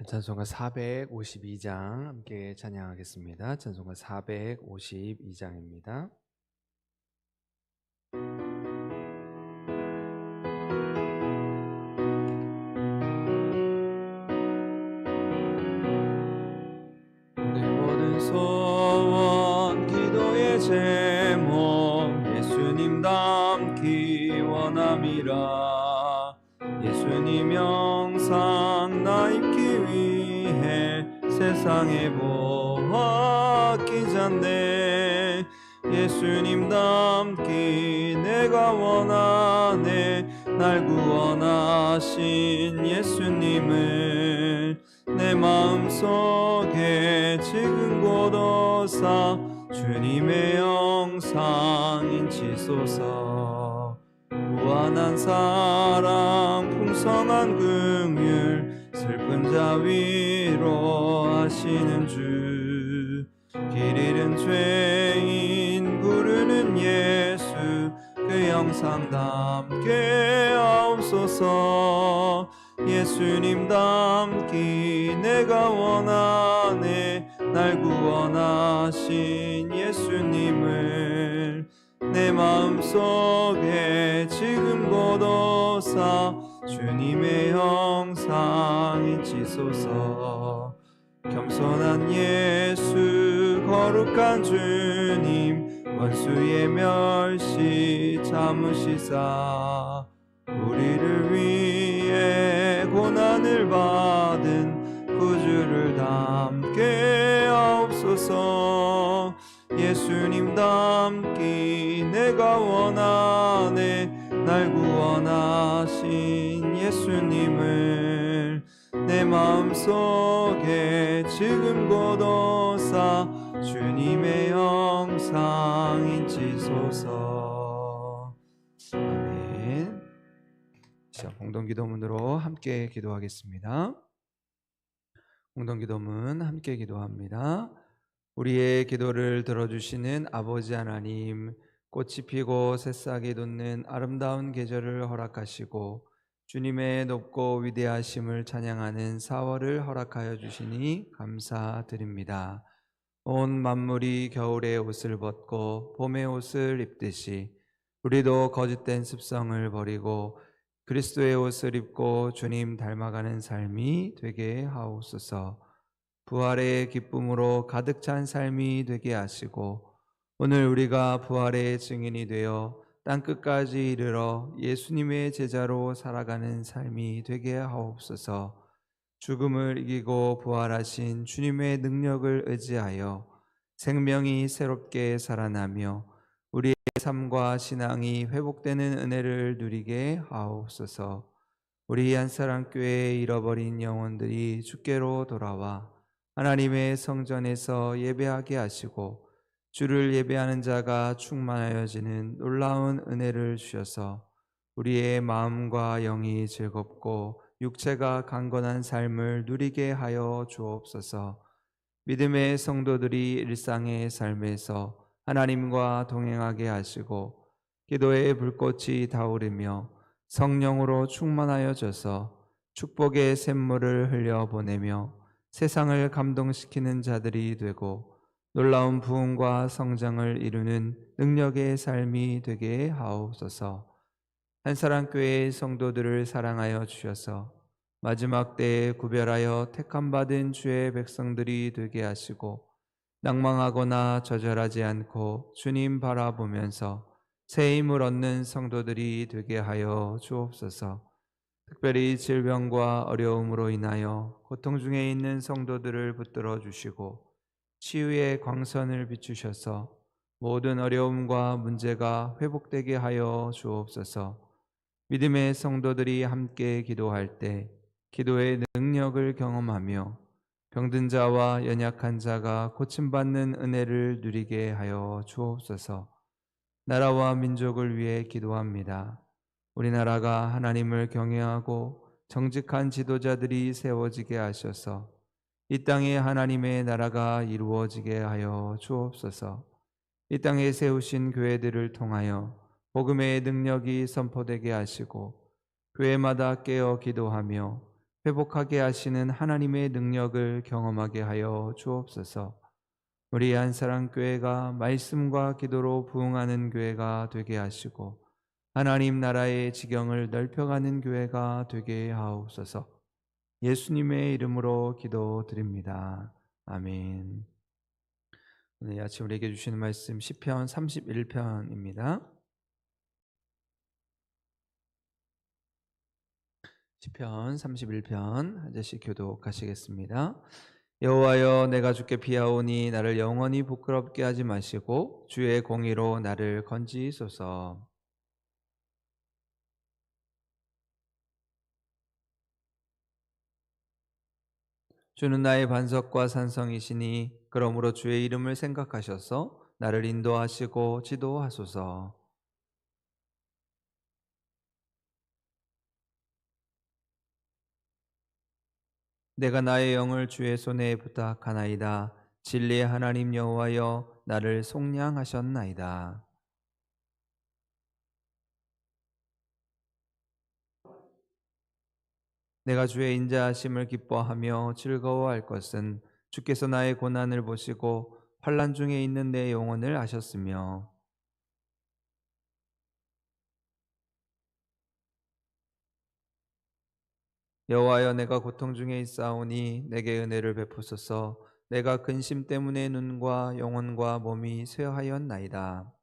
찬송가 452장 함께 찬양하겠습니다. 찬송가 452장입니다. 내 모든 소원 기도의 제목 예수님 닮기 원함이라. 예수님 영상 나 입기 위해 세상에 보았기 전에 예수님 닮기 내가 원하네. 날 구원하신 예수님을 내 마음속에 지금 곳오사 주님의 영상 인치소서. 무한한 사랑 풍성한 긍휼 슬픈 자 위로하시는 주. 길 잃은 죄인 부르는 예수 그 영상 담게 하옵소서. 예수님 닮기 내가 원하네. 날 구원하신 예수님을 내 마음속에 지금 곳오사 주님의 형상 인치소서. 겸손한 예수 거룩한 주님 원수의 멸시 참으시사 우리를 위해 고난을 받은 구주를 닮게 하옵소서. 예수님 닮기 내가 원하네. 날 구원하신 예수님을 내 마음속에 지금 곳오사 주님의 형상 인치소서. 아멘. 자, 공동기도문으로 함께 기도하겠습니다. 공동기도문 함께 기도합니다. 우리의 기도를 들어주시는 아버지 하나님, 꽃이 피고 새싹이 돋는 아름다운 계절을 허락하시고 주님의 높고 위대하심을 찬양하는 4월을 허락하여 주시니 감사드립니다. 온 만물이 겨울의 옷을 벗고 봄의 옷을 입듯이 우리도 거짓된 습성을 버리고 그리스도의 옷을 입고 주님 닮아가는 삶이 되게 하옵소서. 부활의 기쁨으로 가득 찬 삶이 되게 하시고 오늘 우리가 부활의 증인이 되어 땅끝까지 이르러 예수님의 제자로 살아가는 삶이 되게 하옵소서. 죽음을 이기고 부활하신 주님의 능력을 의지하여 생명이 새롭게 살아나며 우리의 삶과 신앙이 회복되는 은혜를 누리게 하옵소서. 우리 한사랑교회의 잃어버린 영혼들이 주께로 돌아와 하나님의 성전에서 예배하게 하시고 주를 예배하는 자가 충만하여지는 놀라운 은혜를 주셔서 우리의 마음과 영이 즐겁고 육체가 강건한 삶을 누리게 하여 주옵소서. 믿음의 성도들이 일상의 삶에서 하나님과 동행하게 하시고 기도의 불꽃이 타오르며 성령으로 충만하여져서 축복의 샘물을 흘려보내며 세상을 감동시키는 자들이 되고 놀라운 부흥과 성장을 이루는 능력의 삶이 되게 하옵소서. 한사랑교회의 성도들을 사랑하여 주셔서 마지막 때에 구별하여 택함받은 주의 백성들이 되게 하시고 낭망하거나 좌절하지 않고 주님 바라보면서 새 힘을 얻는 성도들이 되게 하여 주옵소서. 특별히 질병과 어려움으로 인하여 고통 중에 있는 성도들을 붙들어 주시고 치유의 광선을 비추셔서 모든 어려움과 문제가 회복되게 하여 주옵소서. 믿음의 성도들이 함께 기도할 때 기도의 능력을 경험하며 병든 자와 연약한 자가 고침받는 은혜를 누리게 하여 주옵소서. 나라와 민족을 위해 기도합니다. 우리나라가 하나님을 경외하고 정직한 지도자들이 세워지게 하셔서 이 땅에 하나님의 나라가 이루어지게 하여 주옵소서. 이 땅에 세우신 교회들을 통하여 복음의 능력이 선포되게 하시고 교회마다 깨어 기도하며 회복하게 하시는 하나님의 능력을 경험하게 하여 주옵소서. 우리 한사랑교회가 말씀과 기도로 부흥하는 교회가 되게 하시고 하나님 나라의 지경을 넓혀가는 교회가 되게 하옵소서. 예수님의 이름으로 기도드립니다. 아멘. 오늘 아침 우리에게 주시는 말씀 시편 31편입니다. 시편 31편 한 절씩 교독하시겠습니다. 여호와여, 내가 주께 피하오니 나를 영원히 부끄럽게 하지 마시고 주의 공의로 나를 건지소서. 주는 나의 반석과 산성이시니 그러므로 주의 이름을 생각하셔서 나를 인도하시고 지도하소서. 내가 나의 영을 주의 손에 부탁하나이다. 진리의 하나님 여호와여, 나를 속량하셨나이다. 내가 주의 인자하심을 기뻐하며 즐거워할 것은 주께서 나의 고난을 보시고 환난 중에 있는 내 영혼을 아셨으며, 여호와여, 내가 고통 중에 있사오니 내게 은혜를 베푸소서. 내가 근심 때문에 눈과 영혼과 몸이 쇠하였나이다.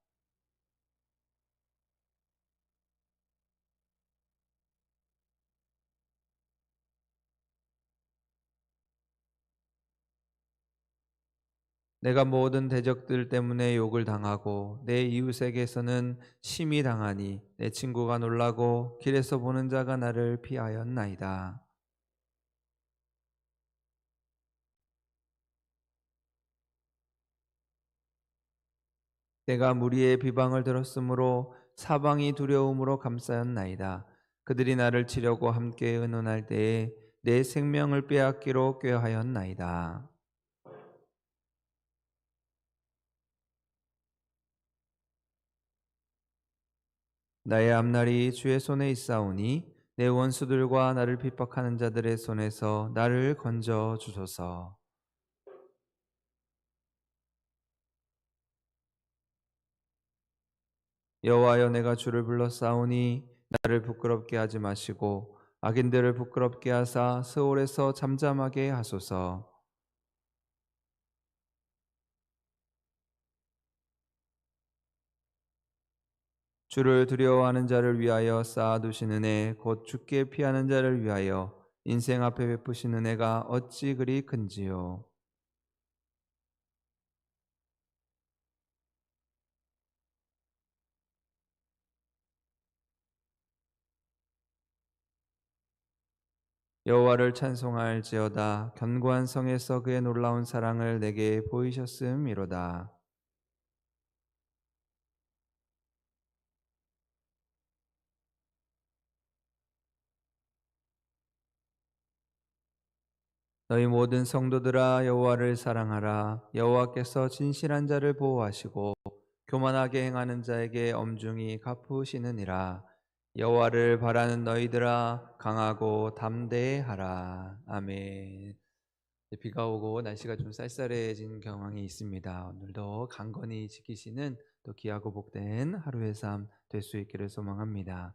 내가 모든 대적들 때문에 욕을 당하고 내 이웃에게서는 심히 당하니 내 친구가 놀라고 길에서 보는 자가 나를 피하였나이다. 내가 무리의 비방을 들었으므로 사방이 두려움으로 감싸였나이다. 그들이 나를 치려고 함께 의논할 때에 내 생명을 빼앗기로 꾀하였나이다. 나의 앞날이 주의 손에 있사오니 내 원수들과 나를 핍박하는 자들의 손에서 나를 건져 주소서. 여호와여, 내가 주를 불렀사오니 나를 부끄럽게 하지 마시고 악인들을 부끄럽게 하사 스올에서 잠잠하게 하소서. 주를 두려워하는 자를 위하여 쌓아두시는 애 곧 주께 피하는 자를 위하여 인생 앞에 베푸시는 애가 어찌 그리 큰지요. 여호와를 찬송할지어다. 견고한 성에서 그의 놀라운 사랑을 내게 보이셨음이로다. 너희 모든 성도들아, 여호와를 사랑하라. 여호와께서 진실한 자를 보호하시고 교만하게 행하는 자에게 엄중히 갚으시느니라. 여호와를 바라는 너희들아, 강하고 담대하라. 아멘. 비가 오고 날씨가 좀 쌀쌀해진 경향이 있습니다. 오늘도 강건히 지키시는 또 귀하고 복된 하루의 삶 될 수 있기를 소망합니다.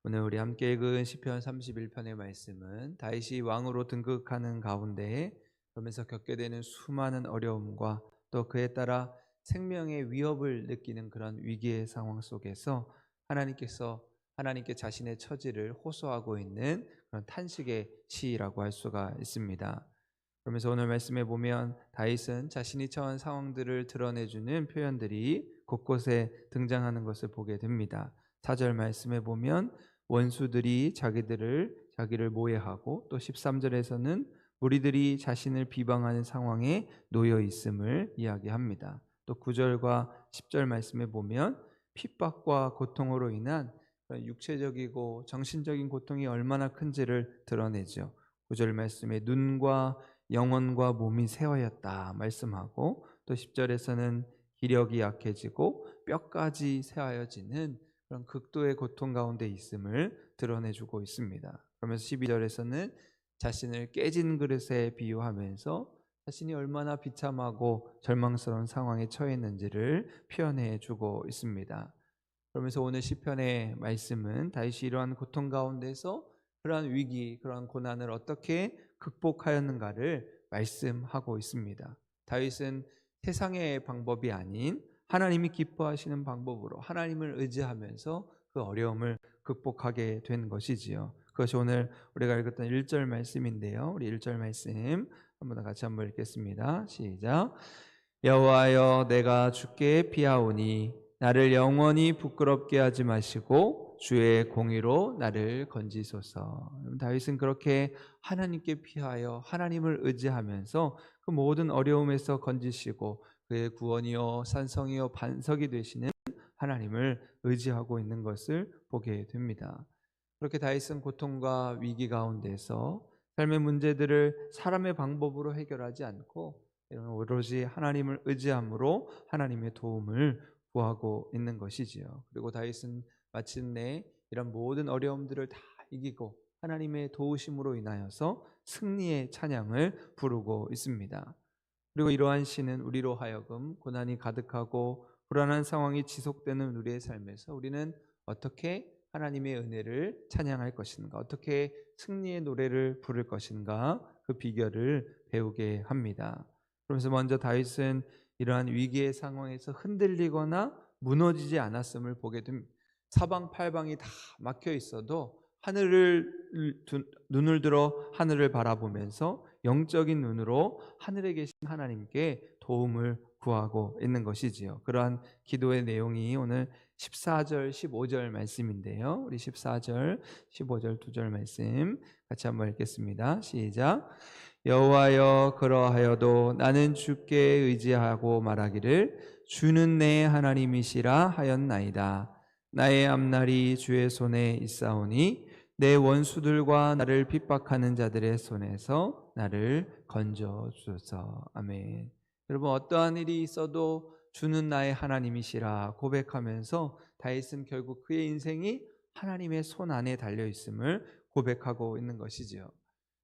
오늘 우리 함께 읽은 시편 31편의 말씀은 다윗이 왕으로 등극하는 가운데 그러면서 겪게 되는 수많은 어려움과 또 그에 따라 생명의 위협을 느끼는 그런 위기의 상황 속에서 하나님께 자신의 처지를 호소하고 있는 그런 탄식의 시라고 할 수가 있습니다. 그러면서 오늘 말씀에 보면 다윗은 자신이 처한 상황들을 드러내주는 표현들이 곳곳에 등장하는 것을 보게 됩니다. 4절 말씀에 보면 원수들이 자기를 모해하고, 또 13절에서는 무리들이 자신을 비방하는 상황에 놓여 있음을 이야기합니다. 또 9절과 10절 말씀에 보면 핍박과 고통으로 인한 육체적이고 정신적인 고통이 얼마나 큰지를 드러내죠. 9절 말씀에 눈과 영혼과 몸이 새하였다 말씀하고, 또 10절에서는 기력이 약해지고 뼈까지 새하여지는 그런 극도의 고통 가운데 있음을 드러내주고 있습니다. 그러면서 12절에서는 자신을 깨진 그릇에 비유하면서 자신이 얼마나 비참하고 절망스러운 상황에 처했는지를 표현해 주고 있습니다. 그러면서 오늘 시편의 말씀은 다윗이 이러한 고통 가운데서 그러한 위기, 그러한 고난을 어떻게 극복하였는가를 말씀하고 있습니다. 다윗은 세상의 방법이 아닌 하나님이 기뻐하시는 방법으로 하나님을 의지하면서 그 어려움을 극복하게 된 것이지요. 그것이 오늘 우리가 읽었던 1절 말씀인데요. 우리 1절 말씀 한번 같이 한번 읽겠습니다. 시작. 여호와여, 내가 주께 피하오니 나를 영원히 부끄럽게 하지 마시고 주의 공의로 나를 건지소서. 다윗은 그렇게 하나님께 피하여 하나님을 의지하면서 그 모든 어려움에서 건지시고 그의 구원이요 산성이요 반석이 되시는 하나님을 의지하고 있는 것을 보게 됩니다. 그렇게 다윗은 고통과 위기 가운데서 삶의 문제들을 사람의 방법으로 해결하지 않고 오로지 하나님을 의지함으로 하나님의 도움을 구하고 있는 것이지요. 그리고 다윗은 마침내 이런 모든 어려움들을 다 이기고 하나님의 도우심으로 인하여서 승리의 찬양을 부르고 있습니다. 그리고 이러한 시는 우리로 하여금 고난이 가득하고 불안한 상황이 지속되는 우리의 삶에서 우리는 어떻게 하나님의 은혜를 찬양할 것인가, 어떻게 승리의 노래를 부를 것인가, 그 비결을 배우게 합니다. 그러면서 먼저 다윗은 이러한 위기의 상황에서 흔들리거나 무너지지 않았음을 보게 됩니다. 사방팔방이 다 막혀 있어도 눈을 들어 하늘을 바라보면서 영적인 눈으로 하늘에 계신 하나님께 도움을 구하고 있는 것이지요. 그러한 기도의 내용이 오늘 14절, 15절 말씀인데요. 우리 14절, 15절 두 절 말씀 같이 한번 읽겠습니다. 시작. 여호와여, 그러하여도 나는 주께 의지하고 말하기를 주는 내 하나님이시라 하였나이다. 나의 앞날이 주의 손에 있사오니 내 원수들과 나를 핍박하는 자들의 손에서 나를 건져 주소서. 아멘. 여러분, 어떠한 일이 있어도 주는 나의 하나님이시라 고백하면서 다윗은 결국 그의 인생이 하나님의 손 안에 달려 있음을 고백하고 있는 것이지요.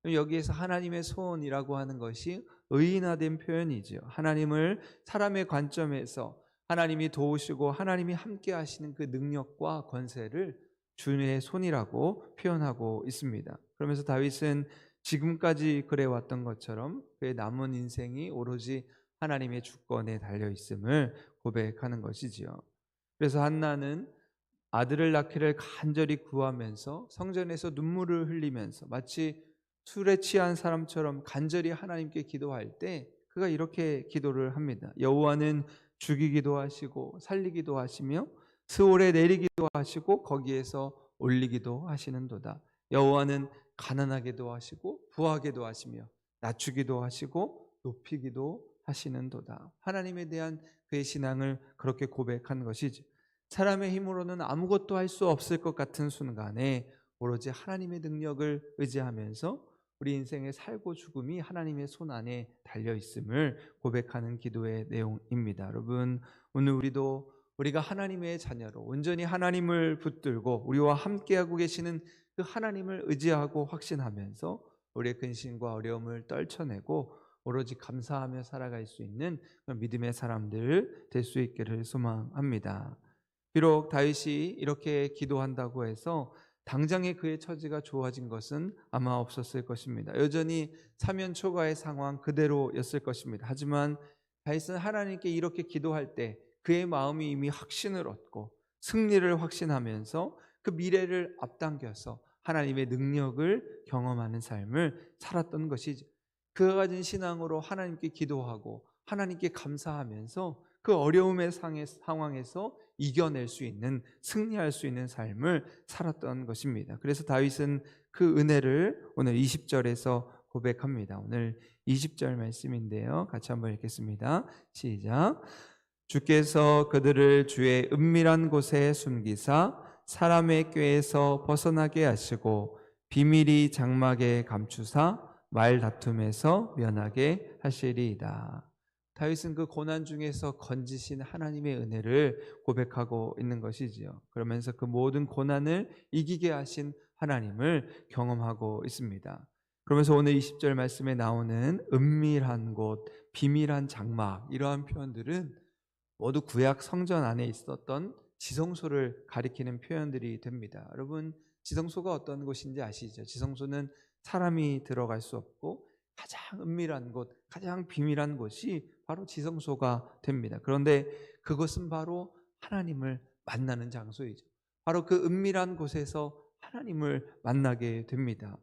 여기에서 하나님의 손이라고 하는 것이 의인화된 표현이죠. 하나님을 사람의 관점에서 하나님이 도우시고 하나님이 함께 하시는 그 능력과 권세를 주의 손이라고 표현하고 있습니다. 그러면서 다윗은 지금까지 그래왔던 것처럼 그의 남은 인생이 오로지 하나님의 주권에 달려 있음을 고백하는 것이지요. 그래서 한나는 아들을 낳기를 간절히 구하면서 성전에서 눈물을 흘리면서 마치 술에 취한 사람처럼 간절히 하나님께 기도할 때 그가 이렇게 기도를 합니다. 여호와는 죽이기도 하시고 살리기도 하시며 스올에 내리기도 하시고 거기에서 올리기도 하시는도다. 여호와는 가난하게도 하시고 부하게도 하시며 낮추기도 하시고 높이기도 하시는도다. 하나님에 대한 그의 신앙을 그렇게 고백한 것이지, 사람의 힘으로는 아무것도 할 수 없을 것 같은 순간에 오로지 하나님의 능력을 의지하면서 우리 인생의 살고 죽음이 하나님의 손 안에 달려 있음을 고백하는 기도의 내용입니다. 여러분, 오늘 우리가 하나님의 자녀로 온전히 하나님을 붙들고 우리와 함께하고 계시는 그 하나님을 의지하고 확신하면서 우리의 근심과 어려움을 떨쳐내고 오로지 감사하며 살아갈 수 있는 믿음의 사람들 될 수 있기를 소망합니다. 비록 다윗이 이렇게 기도한다고 해서 당장에 그의 처지가 좋아진 것은 아마 없었을 것입니다. 여전히 사면 초가의 상황 그대로였을 것입니다. 하지만 다윗은 하나님께 이렇게 기도할 때 그의 마음이 이미 확신을 얻고 승리를 확신하면서 그 미래를 앞당겨서 하나님의 능력을 경험하는 삶을 살았던 것이죠. 그가 가진 신앙으로 하나님께 기도하고 하나님께 감사하면서 그 어려움의 상황에서 이겨낼 수 있는, 승리할 수 있는 삶을 살았던 것입니다. 그래서 다윗은 그 은혜를 오늘 20절에서 고백합니다. 오늘 20절 말씀인데요. 같이 한번 읽겠습니다. 시작. 주께서 그들을 주의 은밀한 곳에 숨기사 사람의 꾀에서 벗어나게 하시고 비밀이 장막에 감추사 말다툼에서 면하게 하시리이다. 다윗은 그 고난 중에서 건지신 하나님의 은혜를 고백하고 있는 것이지요. 그러면서 그 모든 고난을 이기게 하신 하나님을 경험하고 있습니다. 그러면서 오늘 20절 말씀에 나오는 은밀한 곳, 비밀한 장막, 이러한 표현들은 모두 구약 성전 안에 있었던 지성소를 가리키는 표현들이 됩니다. 여러분, 지성소가 어떤 곳인지 아시죠? 지성소는 사람이 들어갈 수 없고 가장 은밀한 곳, 가장 비밀한 곳이 바로 지성소가 됩니다. 그런데 그것은 바로 하나님을 만나는 장소이죠. 바로 그 은밀한 곳에서 하나님을 만나게 됩니다.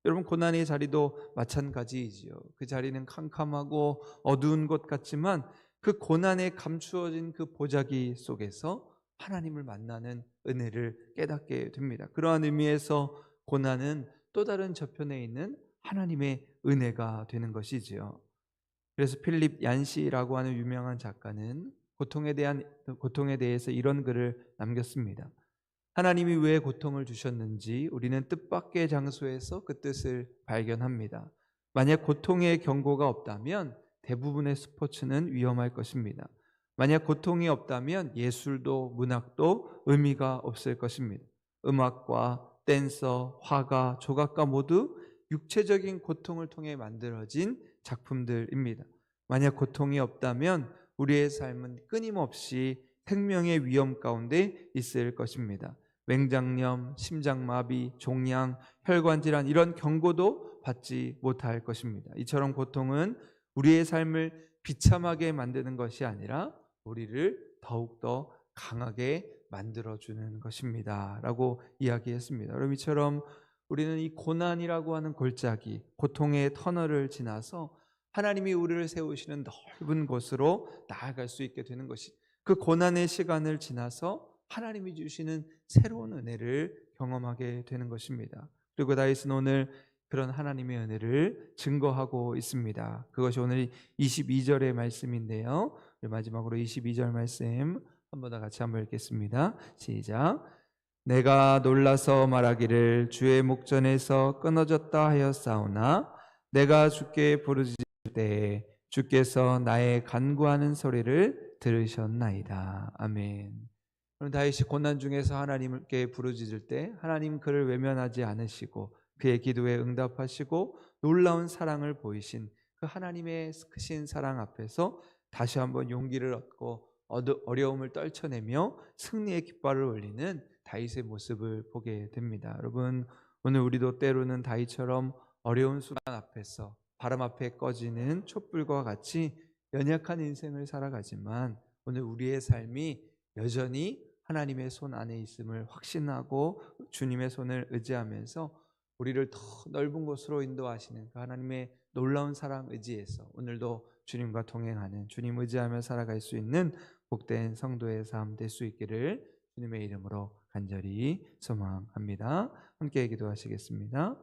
여러분, 고난의 자리도 마찬가지이지요. 그 자리는 캄캄하고 어두운 곳 같지만 그 고난에 감추어진 그 보자기 속에서 하나님을 만나는 은혜를 깨닫게 됩니다. 그러한 의미에서 고난은 또 다른 저편에 있는 하나님의 은혜가 되는 것이지요. 그래서 필립 얀시라고 하는 유명한 작가는 고통에 대해서 이런 글을 남겼습니다. 하나님이 왜 고통을 주셨는지 우리는 뜻밖의 장소에서 그 뜻을 발견합니다. 만약 고통의 경고가 없다면 대부분의 스포츠는 위험할 것입니다. 만약 고통이 없다면 예술도 문학도 의미가 없을 것입니다. 음악과 댄서, 화가, 조각가 모두 육체적인 고통을 통해 만들어진 작품들입니다. 만약 고통이 없다면 우리의 삶은 끊임없이 생명의 위험 가운데 있을 것입니다. 맹장염, 심장마비, 종양, 혈관질환, 이런 경고도 받지 못할 것입니다. 이처럼 고통은 우리의 삶을 비참하게 만드는 것이 아니라 우리를 더욱더 강하게 만들어주는 것입니다 라고 이야기했습니다. 여러분, 이처럼 우리는 이 고난이라고 하는 골짜기, 고통의 터널을 지나서 하나님이 우리를 세우시는 넓은 곳으로 나아갈 수 있게 되는 것이, 그 고난의 시간을 지나서 하나님이 주시는 새로운 은혜를 경험하게 되는 것입니다. 그리고 다윗은 오늘 그런 하나님의 은혜를 증거하고 있습니다. 그것이 오늘 22절의 말씀인데요, 마지막으로 22절 말씀 한번 더 같이 한번 읽겠습니다. 시작. 내가 놀라서 말하기를 주의 목전에서 끊어졌다 하였사오나 내가 주께 부르짖을 때에 주께서 나의 간구하는 소리를 들으셨나이다. 아멘. 다윗이 고난 중에서 하나님께 부르짖을 때 하나님 그를 외면하지 않으시고 그의 기도에 응답하시고 놀라운 사랑을 보이신 그 하나님의 크신 사랑 앞에서 다시 한번 용기를 얻고 어려움을 떨쳐내며 승리의 깃발을 올리는 다윗의 모습을 보게 됩니다. 여러분, 오늘 우리도 때로는 다윗처럼 어려운 순간 앞에서 바람 앞에 꺼지는 촛불과 같이 연약한 인생을 살아가지만 오늘 우리의 삶이 여전히 하나님의 손 안에 있음을 확신하고 주님의 손을 의지하면서 우리를 더 넓은 곳으로 인도하시는 그 하나님의 놀라운 사랑 의지에서 오늘도 주님과 동행하는, 주님 의지하며 살아갈 수 있는 복된 성도의 삶 될 수 있기를 주님의 이름으로 간절히 소망합니다. 함께 기도하시겠습니다.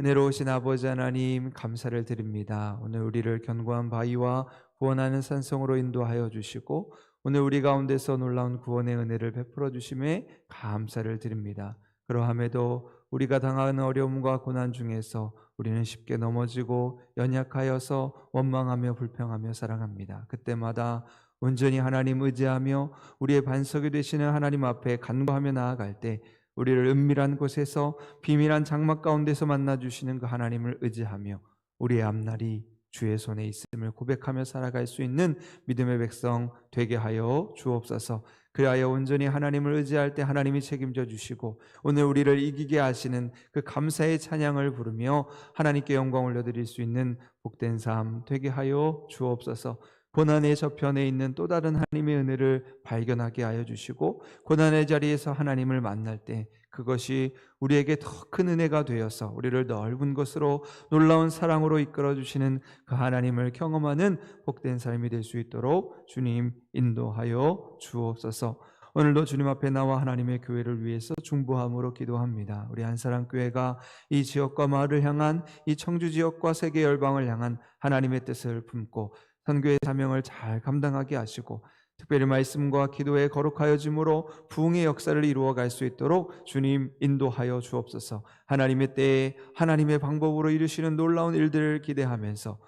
은혜로우신 아버지 하나님, 감사를 드립니다. 오늘 우리를 견고한 바위와 구원하는 산성으로 인도하여 주시고 오늘 우리 가운데서 놀라운 구원의 은혜를 베풀어 주심에 감사를 드립니다. 그러함에도 우리가 당하는 어려움과 고난 중에서 우리는 쉽게 넘어지고 연약하여서 원망하며 불평하며 살아갑니다. 그때마다 온전히 하나님 의지하며 우리의 반석이 되시는 하나님 앞에 간구하며 나아갈 때 우리를 은밀한 곳에서 비밀한 장막 가운데서 만나주시는 그 하나님을 의지하며 우리의 앞날이 주의 손에 있음을 고백하며 살아갈 수 있는 믿음의 백성 되게 하여 주옵소서. 그리하여 온전히 하나님을 의지할 때 하나님이 책임져 주시고 오늘 우리를 이기게 하시는 그 감사의 찬양을 부르며 하나님께 영광 올려드릴 수 있는 복된 삶 되게 하여 주옵소서. 고난의 저편에 있는 또 다른 하나님의 은혜를 발견하게 하여 주시고 고난의 자리에서 하나님을 만날 때 그것이 우리에게 더 큰 은혜가 되어서 우리를 넓은 곳으로 놀라운 사랑으로 이끌어 주시는 그 하나님을 경험하는 복된 삶이 될 수 있도록 주님 인도하여 주옵소서. 오늘도 주님 앞에 나와 하나님의 교회를 위해서 중보함으로 기도합니다. 우리 한사랑교회가 이 지역과 마을을 향한, 이 청주 지역과 세계 열방을 향한 하나님의 뜻을 품고 선교의 사명을 잘 감당하게 하시고 특별히 말씀과 기도에 거룩하여짐으로 부흥의 역사를 이루어갈 수 있도록 주님 인도하여 주옵소서. 하나님의 때에 하나님의 방법으로 이루시는 놀라운 일들을 기대하면서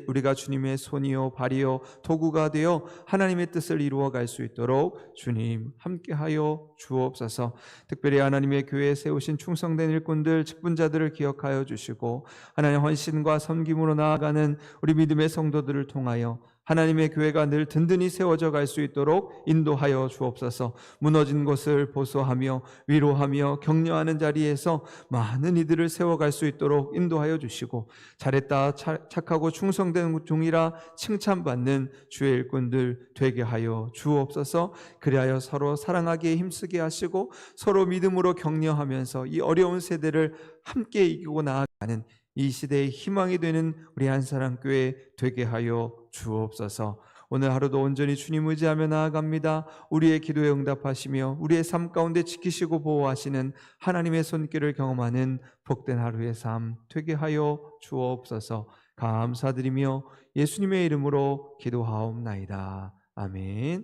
우리가 주님의 손이요 발이요 도구가 되어 하나님의 뜻을 이루어갈 수 있도록 주님 함께하여 주옵소서. 특별히 하나님의 교회에 세우신 충성된 일꾼들 직분자들을 기억하여 주시고 하나님 헌신과 섬김으로 나아가는 우리 믿음의 성도들을 통하여 하나님의 교회가 늘 든든히 세워져 갈 수 있도록 인도하여 주옵소서. 무너진 곳을 보소하며 위로하며 격려하는 자리에서 많은 이들을 세워갈 수 있도록 인도하여 주시고 잘했다 착하고 충성된 종이라 칭찬받는 주의 일꾼들 되게 하여 주옵소서. 그리하여 서로 사랑하기에 힘쓰게 하시고 서로 믿음으로 격려하면서 이 어려운 세대를 함께 이기고 나아가는 이 시대의 희망이 되는 우리 한사랑교회 되게 하여 주옵소서. 오늘 하루도 온전히 주님 의지하며 나아갑니다. 우리의 기도에 응답하시며 우리의 삶 가운데 지키시고 보호하시는 하나님의 손길을 경험하는 복된 하루의 삶 되게 하여 주옵소서. 감사드리며 예수님의 이름으로 기도하옵나이다. 아멘.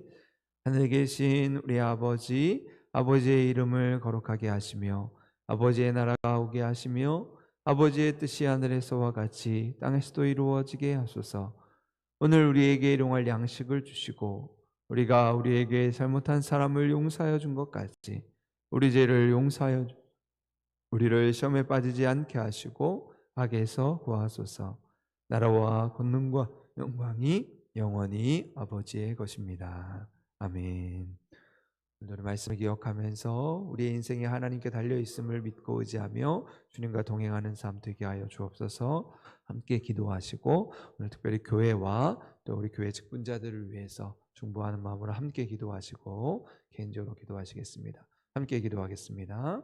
하늘에 계신 우리 아버지의 이름을 거룩하게 하시며 아버지의 나라가 오게 하시며 아버지의 뜻이 하늘에서와 같이 땅에서도 이루어지게 하소서. 오늘 우리에게 일용할 양식을 주시고 우리가 우리에게 잘못한 사람을 용서하여 준 것 같이 우리 죄를 용서하여 우리를 시험에 빠지지 않게 하시고 악에서 구하소서. 나라와 권능과 영광이 영원히 아버지의 것입니다. 아멘. 오늘의 말씀을 기억하면서 우리의 인생이 하나님께 달려있음을 믿고 의지하며 주님과 동행하는 삶 되게 하여 주옵소서. 함께 기도하시고 오늘 특별히 교회와 또 우리 교회 직분자들을 위해서 중보하는 마음으로 함께 기도하시고 개인적으로 기도하시겠습니다. 함께 기도하겠습니다.